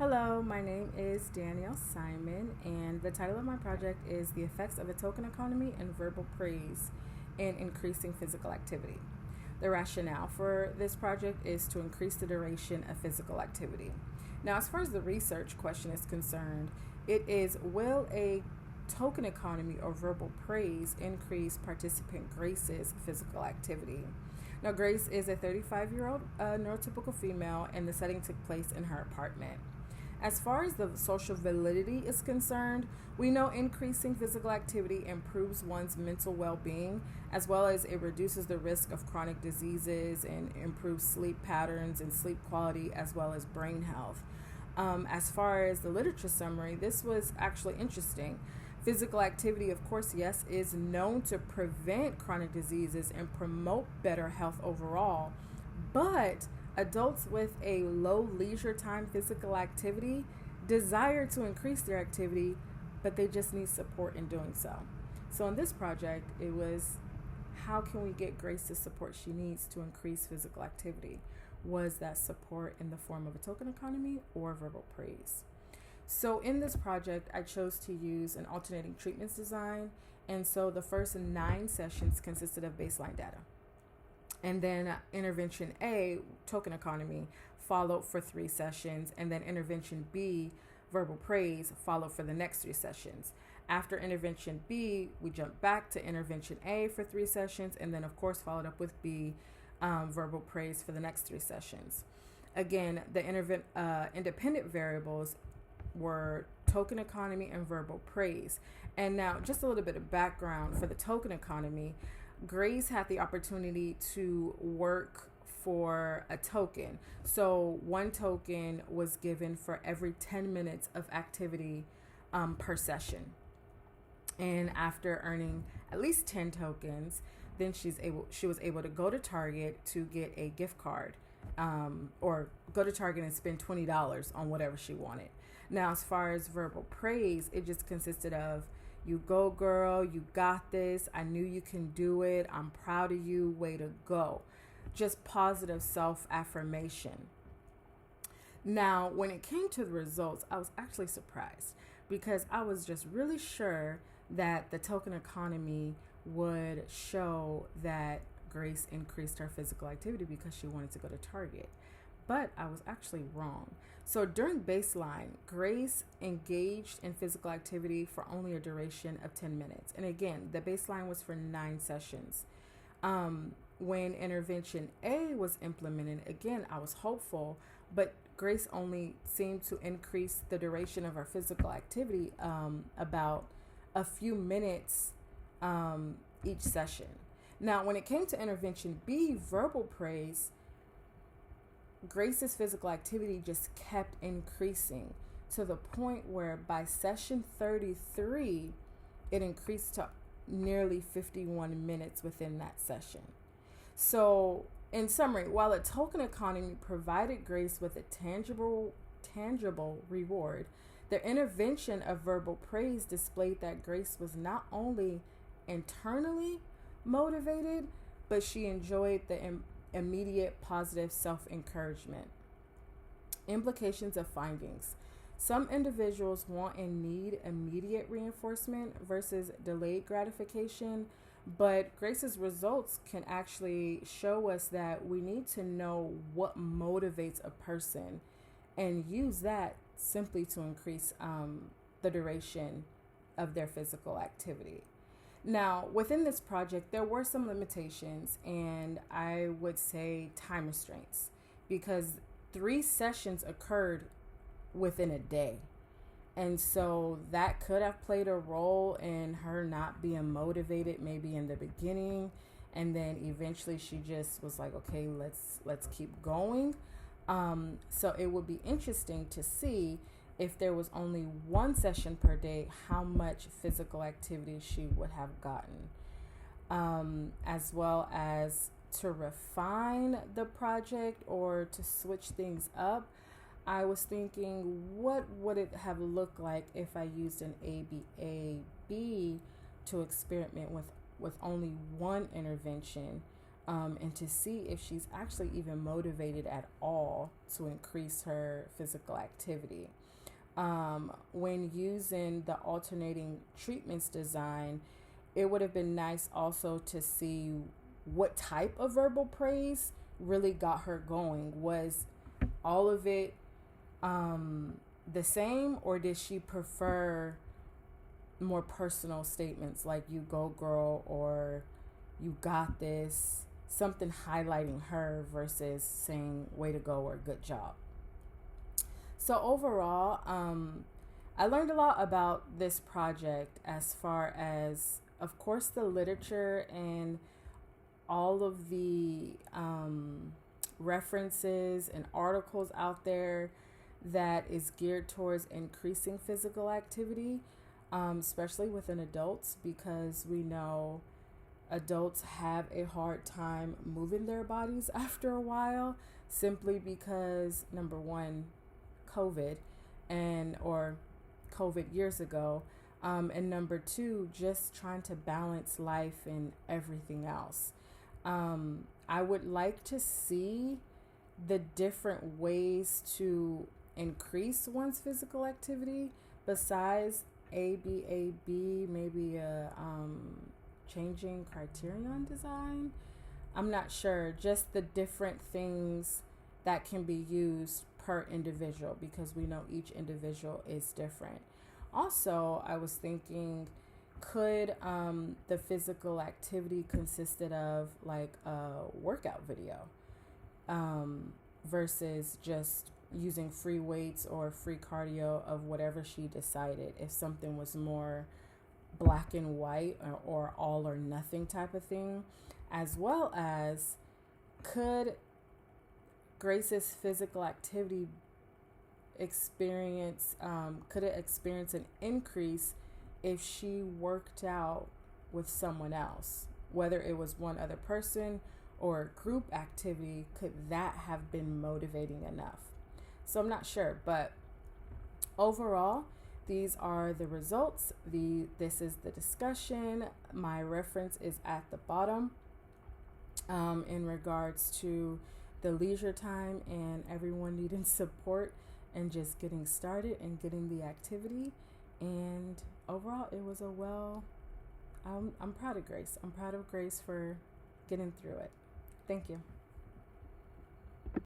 Hello, my name is Danielle Simon, and the title of my project is The Effects of a Token Economy and Verbal Praise in Increasing Physical Activity. The rationale for this project is to increase the duration of physical activity. Now, as far as the research question is concerned, it is will a token economy or verbal praise increase participant Grace's physical activity? Now, Grace is a 35-year-old neurotypical female, and the setting took place in her apartment. As far as the social validity is concerned, we know increasing physical activity improves one's mental well being, as well as it reduces the risk of chronic diseases and improves sleep patterns and sleep quality, as well as brain health. As far as the literature summary, this was actually interesting. Physical activity, of course, yes, is known to prevent chronic diseases and promote better health overall, but adults with a low leisure time physical activity desire to increase their activity, but they just need support in doing so. So in this project, it was how can we get Grace the support she needs to increase physical activity? Was that support in the form of a token economy or verbal praise? So in this project, I chose to use an alternating treatments design. And so the first 9 sessions consisted of baseline data. And then intervention A, token economy, followed for 3 sessions. And then intervention B, verbal praise, followed for the next 3 sessions. After intervention B, we jumped back to intervention A for 3 sessions. And then, of course, followed up with B, verbal praise for the next 3 sessions. Again, the independent variables were token economy and verbal praise. And now, just a little bit of background for the token economy. Grace had the opportunity to work for a token. So one token was given for every 10 minutes of activity per session. And after earning at least 10 tokens, then she was able to go to Target to get a gift card, or go to Target and spend $20 on whatever she wanted. Now, as far as verbal praise, it just consisted of, you go, girl, you got this. I knew you can do it. I'm proud of you. Way to go. Just positive self-affirmation. Now, when it came to the results, I was actually surprised because I was just really sure that the token economy would show that Grace increased her physical activity because she wanted to go to Target. But I was actually wrong. So during baseline, Grace engaged in physical activity for only a duration of 10 minutes. And again, the baseline was for 9 sessions. When intervention A was implemented, again, I was hopeful, but Grace only seemed to increase the duration of her physical activity about a few minutes each session. Now, when it came to intervention B, verbal praise, Grace's physical activity just kept increasing to the point where by session 33, it increased to nearly 51 minutes within that session. So, in summary, while a token economy provided Grace with a tangible reward, the intervention of verbal praise displayed that Grace was not only internally motivated, but she enjoyed the immediate positive self-encouragement. Implications of findings. Some individuals want and need immediate reinforcement versus delayed gratification, but Grace's results can actually show us that we need to know what motivates a person and use that simply to increase the duration of their physical activity. Now, within this project, there were some limitations, and I would say time restraints, because 3 sessions occurred within a day. And so that could have played a role in her not being motivated maybe in the beginning, and then eventually she just was like, okay, let's keep going. So it would be interesting to see if there was only 1 session per day, how much physical activity she would have gotten, as well as to refine the project or to switch things up. I was thinking, what would it have looked like if I used an ABA-B to experiment with only one intervention and to see if she's actually even motivated at all to increase her physical activity. When using the alternating treatments design, it would have been nice also to see what type of verbal praise really got her going. Was all of it the same, or did she prefer more personal statements like "you go girl" or "you got this," something highlighting her versus saying "way to go" or "good job"? So overall, I learned a lot about this project as far as, of course, the literature and all of the references and articles out there that is geared towards increasing physical activity, especially within adults, because we know adults have a hard time moving their bodies after a while, simply because, number one, COVID or COVID years ago, and number two, just trying to balance life and everything else. I would like to see the different ways to increase one's physical activity besides ABAB, maybe a changing criterion design. I'm not sure, just the different things that can be used per individual, because we know each individual is different. Also, I was thinking, could the physical activity consisted of like a workout video versus just using free weights or free cardio of whatever she decided? If something was more black and white or all or nothing type of thing, as well as could Grace's physical activity experience an increase if she worked out with someone else, whether it was one other person or group activity? Could that have been motivating enough? So I'm not sure, but overall, these are the results. This is the discussion. My reference is at the bottom in regards to the leisure time and everyone needing support and just getting started and getting the activity. And overall, it was I'm proud of Grace. I'm proud of Grace for getting through it. Thank you.